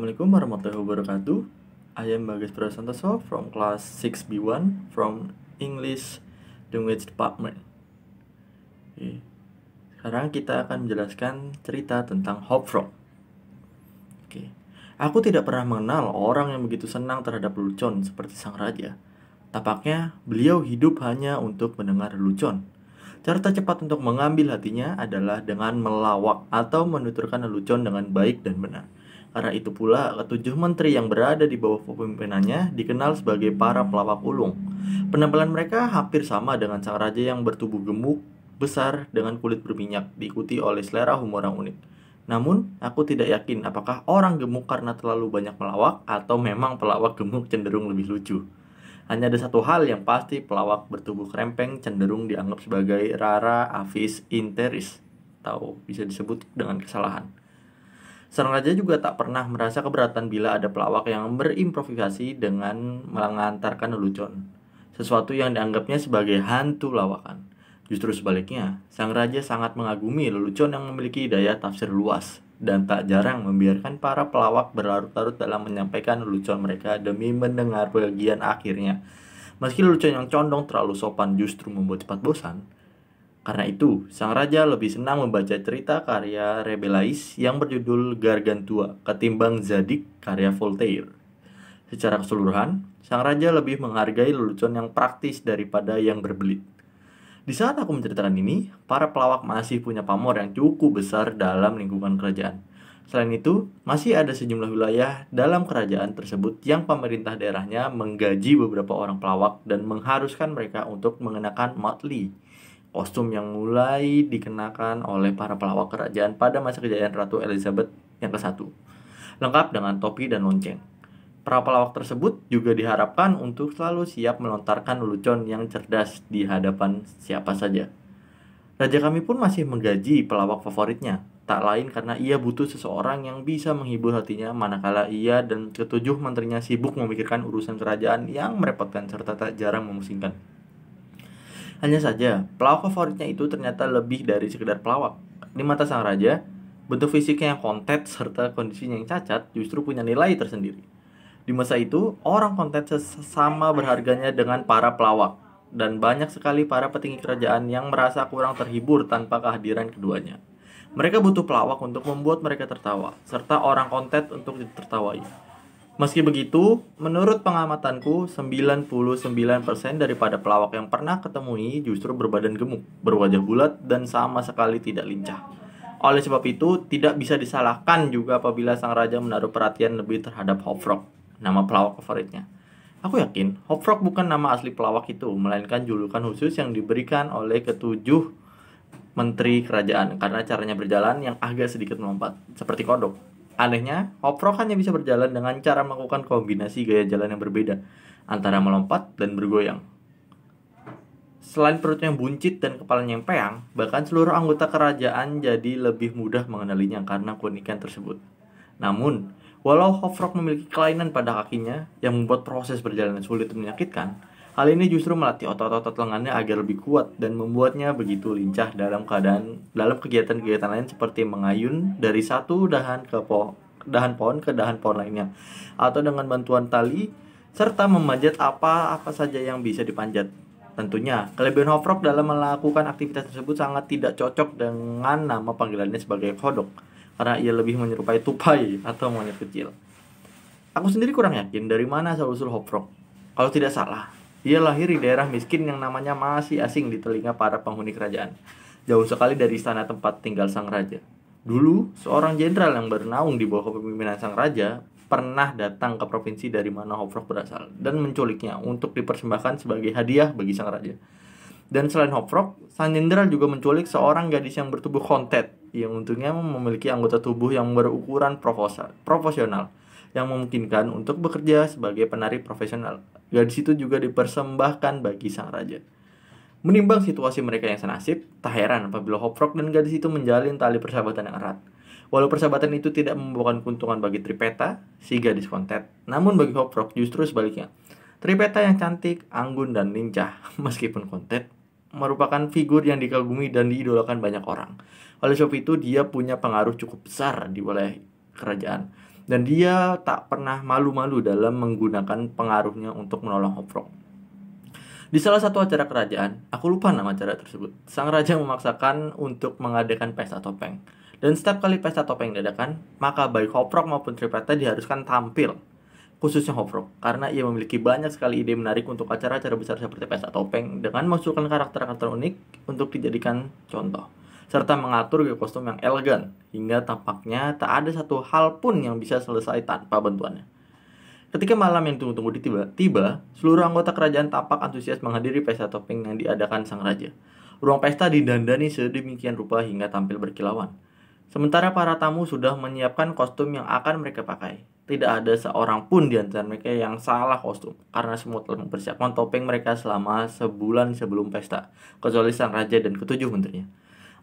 Assalamualaikum warahmatullahi wabarakatuh. I am Bagas Prasantoso from class 6B1 from English Language Department. Oke. Sekarang kita akan menjelaskan cerita tentang Hop Frog. Oke. Aku tidak pernah mengenal orang yang begitu senang terhadap lelucon seperti sang raja. Tampaknya beliau hidup hanya untuk mendengar lelucon. Cara tercepat untuk mengambil hatinya adalah dengan melawak atau menuturkan lelucon dengan baik dan benar. Karena itu pula, ketujuh menteri yang berada di bawah kepemimpinannya dikenal sebagai para pelawak ulung. Penampilan mereka hampir sama dengan sang raja yang bertubuh gemuk, besar, dengan kulit berminyak, diikuti oleh selera humor yang unik. Namun, aku tidak yakin apakah orang gemuk karena terlalu banyak melawak atau memang pelawak gemuk cenderung lebih lucu. Hanya ada satu hal yang pasti, pelawak bertubuh krempeng cenderung dianggap sebagai rara avis interis, atau bisa disebut dengan kesalahan. Sang raja juga tak pernah merasa keberatan bila ada pelawak yang berimprovisasi dengan mengantarkan lelucon, sesuatu yang dianggapnya sebagai hantu lawakan. Justru sebaliknya, sang raja sangat mengagumi lelucon yang memiliki daya tafsir luas, dan tak jarang membiarkan para pelawak berlarut-larut dalam menyampaikan lelucon mereka demi mendengar bagian akhirnya. Meski lelucon yang condong terlalu sopan justru membuat cepat bosan, karena itu, sang raja lebih senang membaca cerita karya Rabelais yang berjudul Gargantua ketimbang Zadig karya Voltaire. Secara keseluruhan, sang raja lebih menghargai lelucon yang praktis daripada yang berbelit. Di saat aku menceritakan ini, para pelawak masih punya pamor yang cukup besar dalam lingkungan kerajaan. Selain itu, masih ada sejumlah wilayah dalam kerajaan tersebut yang pemerintah daerahnya menggaji beberapa orang pelawak dan mengharuskan mereka untuk mengenakan motley, kostum yang mulai dikenakan oleh para pelawak kerajaan pada masa kejayaan Ratu Elizabeth yang ke-1, lengkap dengan topi dan lonceng. Para pelawak tersebut juga diharapkan untuk selalu siap melontarkan lelucon yang cerdas di hadapan siapa saja. Raja kami pun masih menggaji pelawak favoritnya, tak lain karena ia butuh seseorang yang bisa menghibur hatinya manakala ia dan ketujuh menterinya sibuk memikirkan urusan kerajaan yang merepotkan serta tak jarang memusingkan. Hanya saja, pelawak favoritnya itu ternyata lebih dari sekedar pelawak. Di mata sang raja, bentuk fisiknya yang kontet serta kondisinya yang cacat justru punya nilai tersendiri. Di masa itu, orang kontet sama berharganya dengan para pelawak, dan banyak sekali para petinggi kerajaan yang merasa kurang terhibur tanpa kehadiran keduanya. Mereka butuh pelawak untuk membuat mereka tertawa, serta orang kontet untuk ditertawai. Meski begitu, menurut pengamatanku, 99% daripada pelawak yang pernah ketemui justru berbadan gemuk, berwajah bulat, dan sama sekali tidak lincah. Oleh sebab itu, tidak bisa disalahkan juga apabila sang raja menaruh perhatian lebih terhadap Hop Frog, nama pelawak favoritnya. Aku yakin, Hop Frog bukan nama asli pelawak itu, melainkan julukan khusus yang diberikan oleh ketujuh menteri kerajaan karena caranya berjalan yang agak sedikit melompat, seperti kodok. Anehnya, Hop Frog hanya bisa berjalan dengan cara melakukan kombinasi gaya jalan yang berbeda antara melompat dan bergoyang. Selain perutnya yang buncit dan kepalanya yang peang, bahkan seluruh anggota kerajaan jadi lebih mudah mengenalinya karena keunikan tersebut. Namun, walau Hop Frog memiliki kelainan pada kakinya yang membuat proses perjalanan sulit dan menyakitkan, hal ini justru melatih otot-otot lengannya agar lebih kuat dan membuatnya begitu lincah dalam kegiatan-kegiatan lain seperti mengayun dari satu dahan pohon ke dahan pohon lainnya, atau dengan bantuan tali, serta memanjat apa-apa saja yang bisa dipanjat. Tentunya, kelebihan Hop Frog dalam melakukan aktivitas tersebut sangat tidak cocok dengan nama panggilannya sebagai kodok, karena ia lebih menyerupai tupai atau monyet kecil. Aku sendiri kurang yakin dari mana asal-usul Hop Frog. Kalau tidak salah, ia lahir di daerah miskin yang namanya masih asing di telinga para penghuni kerajaan, jauh sekali dari istana tempat tinggal sang raja. Dulu, seorang jenderal yang bernaung di bawah kepemimpinan sang raja pernah datang ke provinsi dari mana Hop Frog berasal dan menculiknya untuk dipersembahkan sebagai hadiah bagi sang raja. Dan selain Hop Frog, sang jenderal juga menculik seorang gadis yang bertubuh kontet yang untungnya memiliki anggota tubuh yang berukuran proporsional yang memungkinkan untuk bekerja sebagai penari profesional. Gadis itu juga dipersembahkan bagi sang raja. Menimbang situasi mereka yang senasib, tak heran apabila Hop Frog dan gadis itu menjalin tali persahabatan yang erat. Walau persahabatan itu tidak membawakan keuntungan bagi Tripeta, si gadis kontet, namun bagi Hop Frog justru sebaliknya. Tripeta yang cantik, anggun, dan lincah, meskipun kontet, merupakan figur yang dikagumi dan diidolakan banyak orang. Oleh sebab itu, dia punya pengaruh cukup besar di wilayah kerajaan. Dan dia tak pernah malu-malu dalam menggunakan pengaruhnya untuk menolong Hopfrog. Di salah satu acara kerajaan, aku lupa nama acara tersebut, sang raja memaksakan untuk mengadakan pesta topeng. Dan setiap kali pesta topeng diadakan, maka baik Hopfrog maupun Trippetta diharuskan tampil. Khususnya Hopfrog, karena ia memiliki banyak sekali ide menarik untuk acara-acara besar seperti pesta topeng dengan memasukkan karakter-karakter unik untuk dijadikan contoh, serta mengatur gaya kostum yang elegan, hingga tampaknya tak ada satu hal pun yang bisa selesai tanpa bantuannya. Ketika malam yang tunggu-tunggu tiba, seluruh anggota kerajaan tampak antusias menghadiri pesta topeng yang diadakan sang raja. Ruang pesta didandani sedemikian rupa hingga tampil berkilauan. Sementara para tamu sudah menyiapkan kostum yang akan mereka pakai. Tidak ada seorang pun di antara mereka yang salah kostum, karena semua telah mempersiapkan topeng mereka selama sebulan sebelum pesta, kecuali sang raja dan ketujuh menterinya.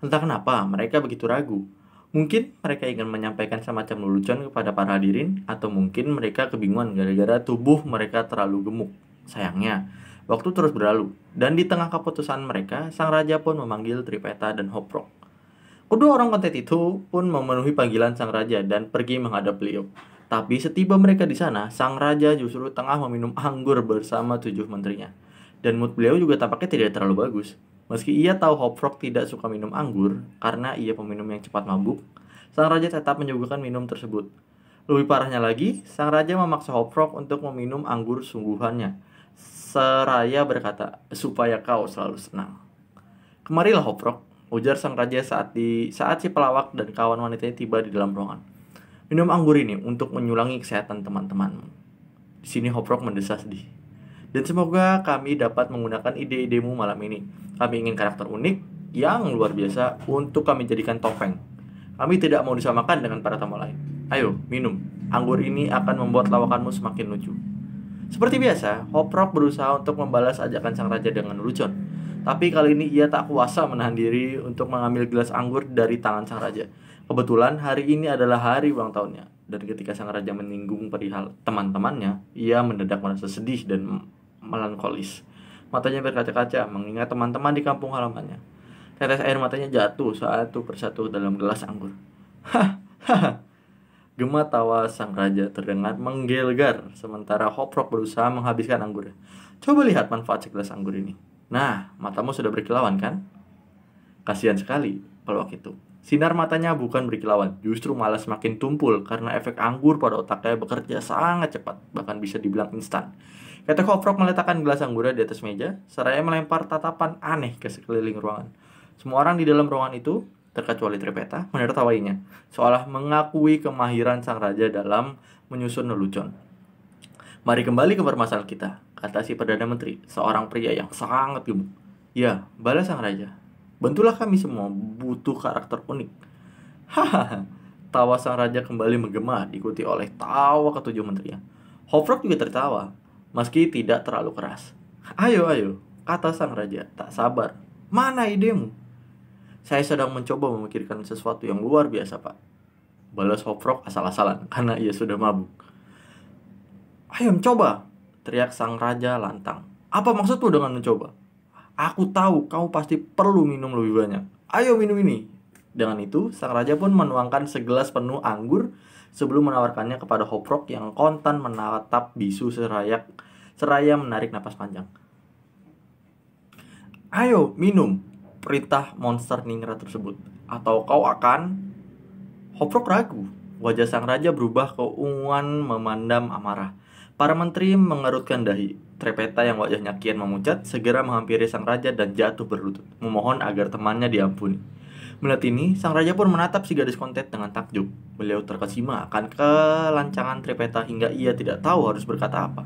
Entah kenapa mereka begitu ragu. Mungkin mereka ingin menyampaikan semacam lelucon kepada para hadirin, atau mungkin mereka kebingungan gara-gara tubuh mereka terlalu gemuk. Sayangnya, waktu terus berlalu, dan di tengah keputusan mereka, sang raja pun memanggil Trippetta dan Hopfrog. Kedua orang konten itu pun memenuhi panggilan sang raja dan pergi menghadap beliau. Tapi setiba mereka di sana, sang raja justru tengah meminum anggur bersama 7 menterinya. Dan mood beliau juga tampaknya tidak terlalu bagus. Meski ia tahu Hopfrog tidak suka minum anggur karena ia peminum yang cepat mabuk, sang raja tetap menyuguhkan minum tersebut. Lebih parahnya lagi, sang raja memaksa Hopfrog untuk meminum anggur sungguhannya, seraya berkata, supaya kau selalu senang. Kemarilah Hopfrog, ujar sang raja saat si pelawak dan kawan wanitanya tiba di dalam ruangan. Minum anggur ini untuk menyulangi kesehatan teman-temanmu. Di sini Hopfrog mendesah sedih. Dan semoga kami dapat menggunakan ide-idemu malam ini. Kami ingin karakter unik yang luar biasa untuk kami jadikan topeng. Kami tidak mau disamakan dengan para tamu lain. Ayo, minum. Anggur ini akan membuat lawakanmu semakin lucu. Seperti biasa, Hopfrog berusaha untuk membalas ajakan sang raja dengan lelucon. Tapi kali ini ia tak kuasa menahan diri untuk mengambil gelas anggur dari tangan sang raja. Kebetulan hari ini adalah hari ulang tahunnya. Dan ketika sang raja menyinggung perihal teman-temannya, ia mendadak merasa sedih dan melankolis. Matanya berkaca-kaca mengingat teman-teman di kampung halamannya. Tetes air matanya jatuh satu persatu dalam gelas anggur. Hahaha. Gema tawa sang raja terdengar menggelegar sementara Hopfrog berusaha menghabiskan anggurnya. Coba lihat manfaat segelas anggur ini. Nah, matamu sudah berkilauan kan? Kasihan sekali pelawak itu. Sinar matanya bukan berkilauan, justru malah semakin tumpul karena efek anggur pada otaknya bekerja sangat cepat, bahkan bisa dibilang instan. Ketika Hopfrog meletakkan gelas anggurnya di atas meja, seraya melempar tatapan aneh ke sekeliling ruangan. Semua orang di dalam ruangan itu, terkecuali Trippetta, menertawainya, seolah mengakui kemahiran sang raja dalam menyusun lelucon. Mari kembali ke permasalahan kita, kata si Perdana Menteri, seorang pria yang sangat gemuk. Ya, balas sang raja. Bantulah kami semua, butuh karakter unik. Hahaha. Tawa sang raja kembali menggema, diikuti oleh tawa ketujuh menterinya. Hopfrog juga tertawa, meski tidak terlalu keras. Ayo, kata sang raja, tak sabar. Mana idemu? Saya sedang mencoba memikirkan sesuatu yang luar biasa, Pak. Balas Hopfrog asal-asalan, karena ia sudah mabuk. Ayo mencoba, teriak sang raja lantang. Apa maksudmu dengan mencoba? Aku tahu kamu pasti perlu minum lebih banyak. Ayo minum ini. Dengan itu, sang raja pun menuangkan segelas penuh anggur sebelum menawarkannya kepada Hopfrog yang kontan menatap bisu seraya menarik napas panjang. Ayo minum, perintah monster ningrat tersebut. Atau kau akan... Hopfrog ragu. Wajah sang raja berubah keunguan memandam amarah. Para menteri mengerutkan dahi. Trippetta yang wajahnya kian memucat segera menghampiri sang raja dan jatuh berlutut, memohon agar temannya diampuni. Melihat ini, sang raja pun menatap si gadis kontet dengan takjub. Beliau terkesima akan kelancangan Trippetta hingga ia tidak tahu harus berkata apa,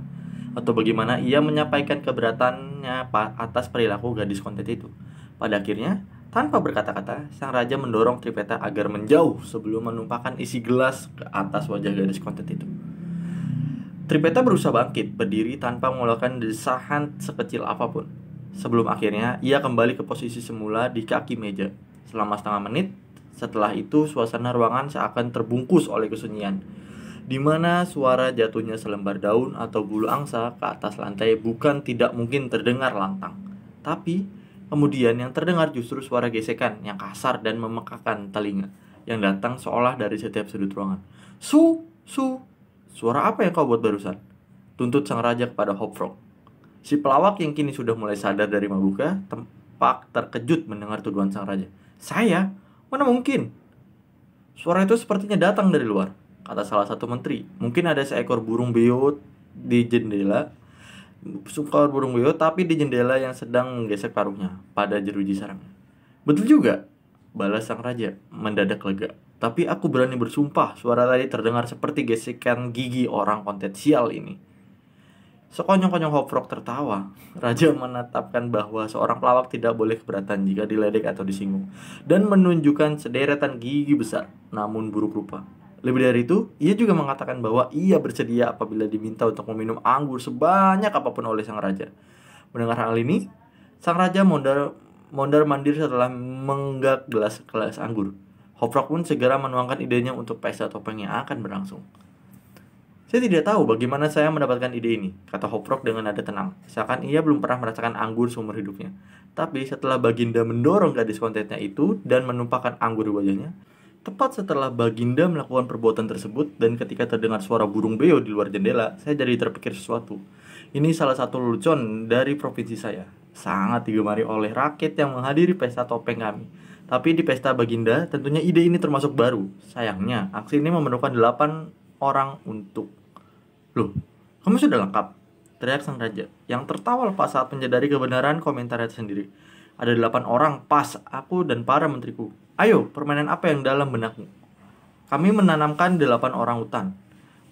atau bagaimana ia menyampaikan keberatannya atas perilaku gadis kontet itu. Pada akhirnya, tanpa berkata-kata, sang raja mendorong Trippetta agar menjauh sebelum menumpahkan isi gelas ke atas wajah gadis kontet itu. Trippetta berusaha bangkit, berdiri tanpa mengeluarkan desahan sekecil apapun. Sebelum akhirnya, ia kembali ke posisi semula di kaki meja. Selama setengah menit, setelah itu suasana ruangan seakan terbungkus oleh kesunyian, di mana suara jatuhnya selembar daun atau bulu angsa ke atas lantai bukan tidak mungkin terdengar lantang. Tapi, kemudian yang terdengar justru suara gesekan yang kasar dan memekakan telinga, yang datang seolah dari setiap sudut ruangan. Su, suara apa yang kau buat barusan? Tuntut sang raja kepada Hopfrog. Si pelawak yang kini sudah mulai sadar dari mabuknya tampak terkejut mendengar tuduhan sang raja. Saya? Mana mungkin? Suara itu sepertinya datang dari luar, kata salah satu menteri. Mungkin ada seekor burung beo di jendela. Seekor burung beo tapi di jendela yang sedang menggesek paruhnya pada jeruji sarangnya. Betul juga, balas sang raja, mendadak lega. Tapi aku berani bersumpah, suara tadi terdengar seperti gesekan gigi orang konten sial ini. Sekonyong-konyong Hopfrog tertawa. Raja menetapkan bahwa seorang pelawak tidak boleh keberatan jika diledek atau disinggung, dan menunjukkan sederetan gigi besar, namun buruk rupa. Lebih dari itu, ia juga mengatakan bahwa ia bersedia apabila diminta untuk meminum anggur sebanyak apapun oleh sang raja. Mendengar hal ini, sang raja mondar-mandir setelah menggak gelas anggur. Hopfrog pun segera menuangkan idenya untuk pesta topeng yang akan berlangsung. Saya tidak tahu bagaimana saya mendapatkan ide ini, kata Hopfrog dengan nada tenang, seakan ia belum pernah merasakan anggur seumur hidupnya. Tapi setelah Baginda mendorong gadis kontennya itu dan menumpahkan anggur di wajahnya, tepat setelah Baginda melakukan perbuatan tersebut dan ketika terdengar suara burung beo di luar jendela, saya jadi terpikir sesuatu. Ini salah satu lelucon dari provinsi saya, sangat digemari oleh rakyat yang menghadiri pesta topeng kami. Tapi di pesta Baginda, tentunya ide ini termasuk baru. Sayangnya, aksi ini memerlukan 8 orang untuk... Loh, kamu sudah lengkap? Teriak sang raja, yang tertawa lepas saat menyadari kebenaran komentarnya sendiri. Ada 8 orang, pas, aku dan para menteriku. Ayo, permainan apa yang dalam benakmu? Kami menanamkan 8 orang hutan,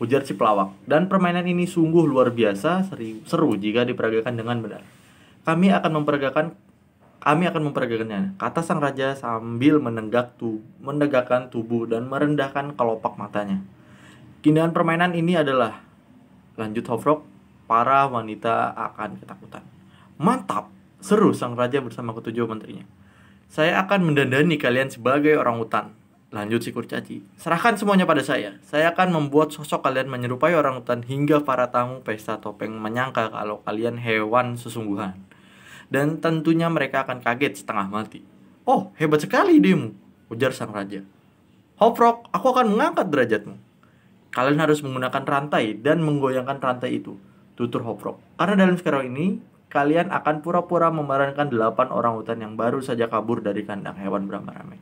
ujar si pelawak. Dan permainan ini sungguh luar biasa seru jika diperagakan dengan benar. Kami akan memperagakannya, kata sang raja sambil menegakkan tubuh dan merendahkan kelopak matanya. Keindahan permainan ini adalah, lanjut Hopfrog, para wanita akan ketakutan. Mantap, seru sang raja bersama ketujuh menterinya. Saya akan mendandani kalian sebagai orang hutan, lanjut si kurcaci. Serahkan semuanya pada saya. Saya akan membuat sosok kalian menyerupai orang hutan hingga para tamu pesta topeng menyangka kalau kalian hewan sesungguhan. Dan tentunya mereka akan kaget setengah mati. Oh, hebat sekali idemu, ujar sang raja. Hopfrog, aku akan mengangkat derajatmu. Kalian harus menggunakan rantai dan menggoyangkan rantai itu, tutur Hopfrog. Karena dalam skenario ini, kalian akan pura-pura memerankan 8 orang hutan yang baru saja kabur dari kandang hewan beramai-ramai.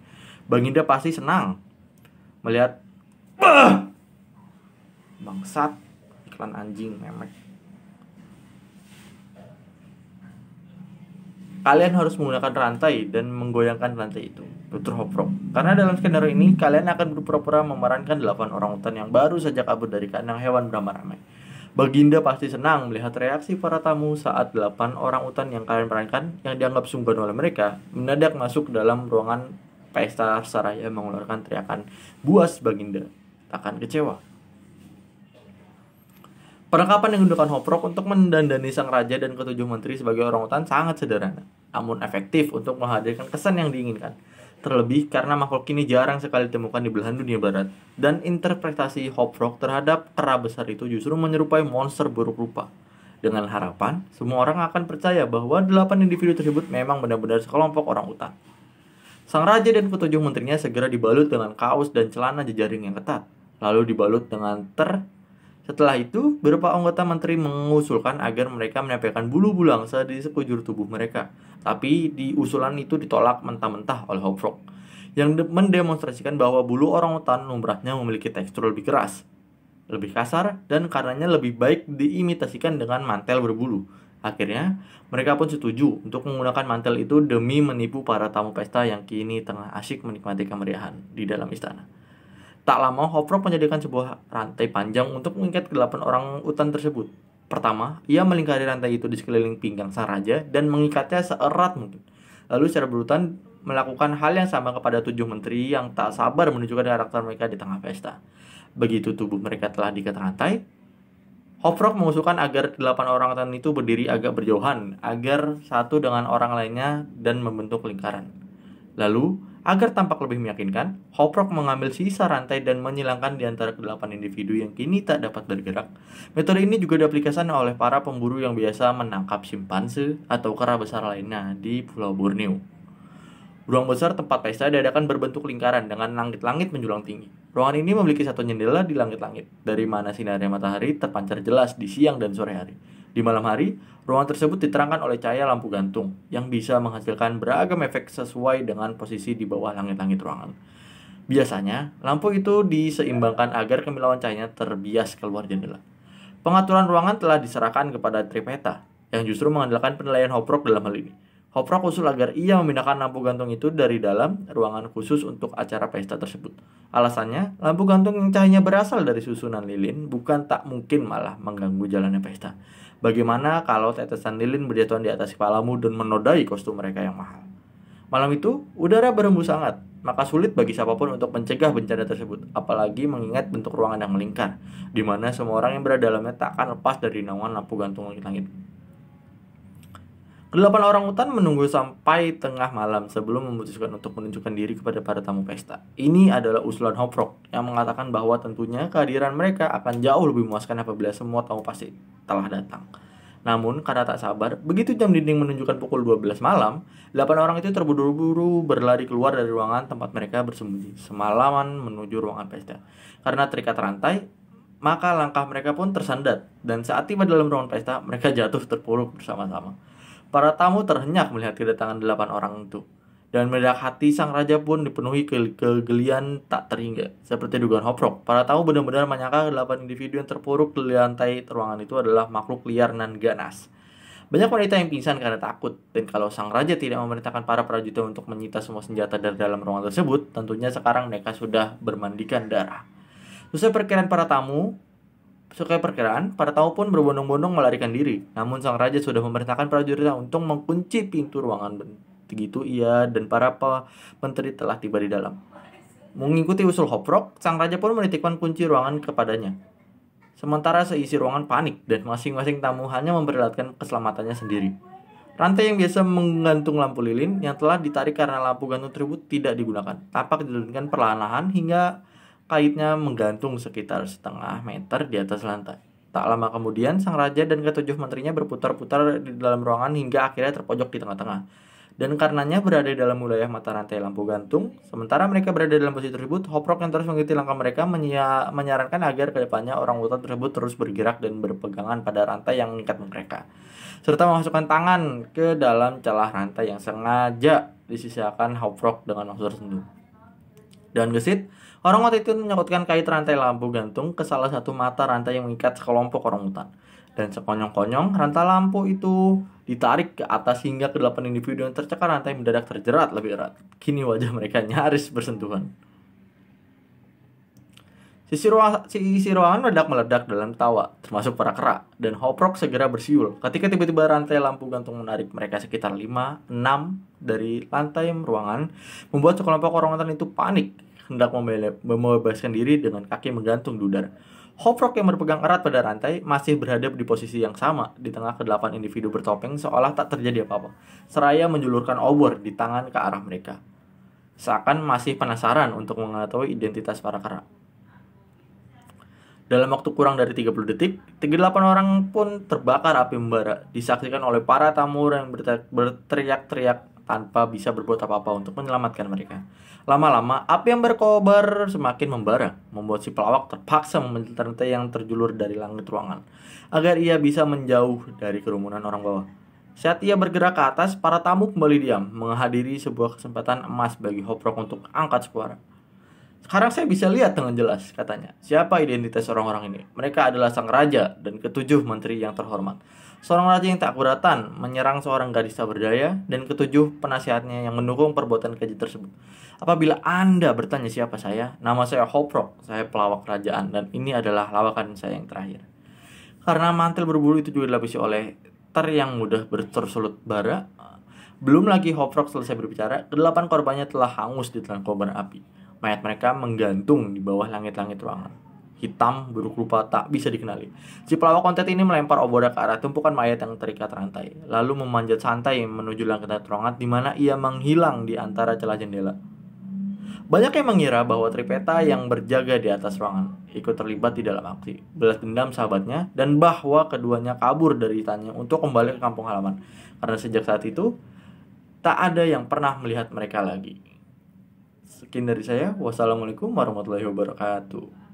Baginda pasti senang melihat bangsat, iklan anjing memek. Kalian harus menggunakan rantai dan menggoyangkan rantai itu, tutur Hopfrog. Karena dalam skenario ini, kalian akan berpura-pura memerankan 8 orang hutan yang baru saja kabur dari kandang hewan beramai-ramai. Baginda pasti senang melihat reaksi para tamu saat 8 orang hutan yang kalian perankan, yang dianggap sungguhan oleh mereka, mendadak masuk dalam ruangan pesta saraya mengeluarkan teriakan buas Baginda. Takkan kecewa. Perlengkapan yang digunakan Hopfrog untuk mendandani sang raja dan ketujuh menteri sebagai orang hutan sangat sederhana, namun efektif untuk menghadirkan kesan yang diinginkan. Terlebih karena makhluk ini jarang sekali ditemukan di belahan dunia barat, dan interpretasi Hopfrog terhadap kera besar itu justru menyerupai monster buruk rupa. Dengan harapan, semua orang akan percaya bahwa 8 individu tersebut memang benar-benar sekelompok orang hutan. Sang raja dan ketujuh menterinya segera dibalut dengan kaos dan celana jejaring yang ketat, lalu dibalut dengan Setelah itu, beberapa anggota menteri mengusulkan agar mereka menempelkan bulu-bulu angsa di sekujur tubuh mereka. Tapi di usulan itu ditolak mentah-mentah oleh Hopfrog, yang mendemonstrasikan bahwa bulu orang hutan lumrahnya memiliki tekstur lebih keras, lebih kasar, dan karenanya lebih baik diimitasikan dengan mantel berbulu. Akhirnya, mereka pun setuju untuk menggunakan mantel itu demi menipu para tamu pesta yang kini tengah asyik menikmati kemeriahan di dalam istana. Tak lama, Hopfrog menjadikan sebuah rantai panjang untuk mengikat 8 orang hutan tersebut. Pertama, ia melingkari rantai itu di sekeliling pinggang sang raja dan mengikatnya seerat mungkin. Lalu secara berurutan melakukan hal yang sama kepada 7 menteri yang tak sabar menunjukkan karakter mereka di tengah pesta. Begitu tubuh mereka telah diikat rantai, Hopfrog mengusulkan agar 8 orang hutan itu berdiri agak berjauhan, agar satu dengan orang lainnya dan membentuk lingkaran. Lalu, agar tampak lebih meyakinkan, Hopfrog mengambil sisa rantai dan menyilangkan di antara ke-8 individu yang kini tak dapat bergerak. Metode ini juga diaplikasikan oleh para pemburu yang biasa menangkap simpanse atau kera besar lainnya di Pulau Borneo. Ruang besar tempat pesta diadakan berbentuk lingkaran dengan langit-langit menjulang tinggi. Ruangan ini memiliki satu jendela di langit-langit, dari mana sinarnya matahari terpancar jelas di siang dan sore hari. Di malam hari, ruangan tersebut diterangkan oleh cahaya lampu gantung, yang bisa menghasilkan beragam efek sesuai dengan posisi di bawah langit-langit ruangan. Biasanya, lampu itu diseimbangkan agar kemilauan cahayanya terbias keluar jendela. Pengaturan ruangan telah diserahkan kepada Tripeta, yang justru mengandalkan penilaian Hoprok dalam hal ini. Hoprok usul agar ia memindahkan lampu gantung itu dari dalam ruangan khusus untuk acara pesta tersebut. Alasannya, lampu gantung yang cahayanya berasal dari susunan lilin bukan tak mungkin malah mengganggu jalannya pesta. Bagaimana kalau tetesan lilin berjatuhan di atas kepalamu dan menodai kostum mereka yang mahal? Malam itu, udara berembus hangat, maka sulit bagi siapapun untuk mencegah bencana tersebut, apalagi mengingat bentuk ruangan yang melingkar, di mana semua orang yang berada dalamnya tak akan lepas dari naungan lampu gantung langit-langit. Kedelapan orang utan menunggu sampai tengah malam sebelum memutuskan untuk menunjukkan diri kepada para tamu pesta. Ini adalah usulan Hoprok yang mengatakan bahwa tentunya kehadiran mereka akan jauh lebih memuaskan apabila semua tamu pasti telah datang. Namun, karena tak sabar, begitu jam dinding menunjukkan pukul 12 malam, 8 orang itu terburu-buru berlari keluar dari ruangan tempat mereka bersembunyi semalaman menuju ruangan pesta. Karena terikat rantai, maka langkah mereka pun tersendat, dan saat tiba dalam ruangan pesta, mereka jatuh terpuruk bersama-sama. Para tamu terhenyak melihat kedatangan 8 orang itu, dan mendadak hati sang raja pun dipenuhi kegelian tak terhingga. Seperti dugaan Hoprok, para tamu benar-benar menyangka 8 individu yang terpuruk di lantai ruangan itu adalah makhluk liar nan ganas. Banyak wanita yang pingsan karena takut, dan kalau sang raja tidak memerintahkan para prajurit untuk menyita semua senjata dari dalam ruangan tersebut, tentunya sekarang mereka sudah bermandikan darah. Sesuai perkiraan, para tamu pun berbondong-bondong melarikan diri. Namun sang raja sudah memerintahkan prajuritnya untuk mengunci pintu ruangan. Begitu ia dan para menteri telah tiba di dalam. Mengikuti usul Hoprok, sang raja pun menitipkan kunci ruangan kepadanya. Sementara seisi ruangan panik dan masing-masing tamu hanya memperlihatkan keselamatannya sendiri. Rantai yang biasa menggantung lampu lilin yang telah ditarik karena lampu gantung tersebut tidak digunakan. Tampak diturunkan perlahan-lahan hingga kaitnya menggantung sekitar setengah meter di atas lantai. Tak lama kemudian, sang raja dan ketujuh menterinya berputar-putar di dalam ruangan hingga akhirnya terpojok di tengah-tengah. Dan karenanya berada dalam wilayah mata rantai lampu gantung, sementara mereka berada dalam posisi tersebut, Hoprok yang terus mengikuti langkah mereka menyarankan agar kedepannya orang utan tersebut terus bergerak dan berpegangan pada rantai yang mengikat mereka, serta memasukkan tangan ke dalam celah rantai yang sengaja disisakan Hoprok dengan maksud tertentu. Dan gesit, orang utan itu menyangkutkan kait rantai lampu gantung ke salah satu mata rantai yang mengikat sekelompok orang utan. Dan sekonyong-konyong, rantai lampu itu ditarik ke atas hingga ke-8 individu yang tercekat rantai mendadak terjerat lebih erat. Kini wajah mereka nyaris bersentuhan. Isi ruangan meledak dalam tawa, termasuk para kera, dan Hoprok segera bersiul. Ketika tiba-tiba rantai lampu gantung menarik mereka sekitar 5-6 dari lantai ruangan, membuat sekelompok orang utan itu panik, hendak membebaskan diri dengan kaki menggantung di udara. Hoprok yang berpegang erat pada rantai masih berada di posisi yang sama di tengah ke-8 individu bertopeng seolah tak terjadi apa-apa, seraya menjulurkan obor di tangan ke arah mereka, seakan masih penasaran untuk mengetahui identitas para kera. Dalam waktu kurang dari 30 detik, 38 orang pun terbakar api membara, disaksikan oleh para tamu yang berteriak-teriak tanpa bisa berbuat apa-apa untuk menyelamatkan mereka. Lama-lama, api yang berkobar semakin membara, membuat si pelawak terpaksa memencet rantai yang terjulur dari langit ruangan, agar ia bisa menjauh dari kerumunan orang bawah. Saat ia bergerak ke atas, para tamu kembali diam, menghadiri sebuah kesempatan emas bagi Hoprok untuk angkat suara. Sekarang saya bisa lihat dengan jelas, katanya, siapa identitas orang-orang ini. Mereka adalah sang raja dan ketujuh menteri yang terhormat. Seorang raja yang tak keberatan menyerang seorang gadis tak berdaya dan ketujuh penasihatnya yang mendukung perbuatan keji tersebut. Apabila Anda bertanya siapa saya, nama saya Hoprok, saya pelawak kerajaan, dan ini adalah lawakan saya yang terakhir. Karena mantel berbulu itu juga dilapisi oleh ter yang mudah tersulut bara, belum lagi Hoprok selesai berbicara, ke-8 korbannya telah hangus di telan kobaran api. Mayat mereka menggantung di bawah langit-langit ruangan. Hitam, buruk rupa, tak bisa dikenali. Si pelawak kontet ini melempar obora ke arah tumpukan mayat yang terikat rantai, lalu memanjat santai menuju langit ruangan di mana ia menghilang di antara celah jendela. Banyak yang mengira bahwa Tripeta yang berjaga di atas ruangan ikut terlibat di dalam aksi balas dendam sahabatnya, dan bahwa keduanya kabur dari istana untuk kembali ke kampung halaman, karena sejak saat itu tak ada yang pernah melihat mereka lagi. Sekian dari saya. Wassalamualaikum warahmatullahi wabarakatuh.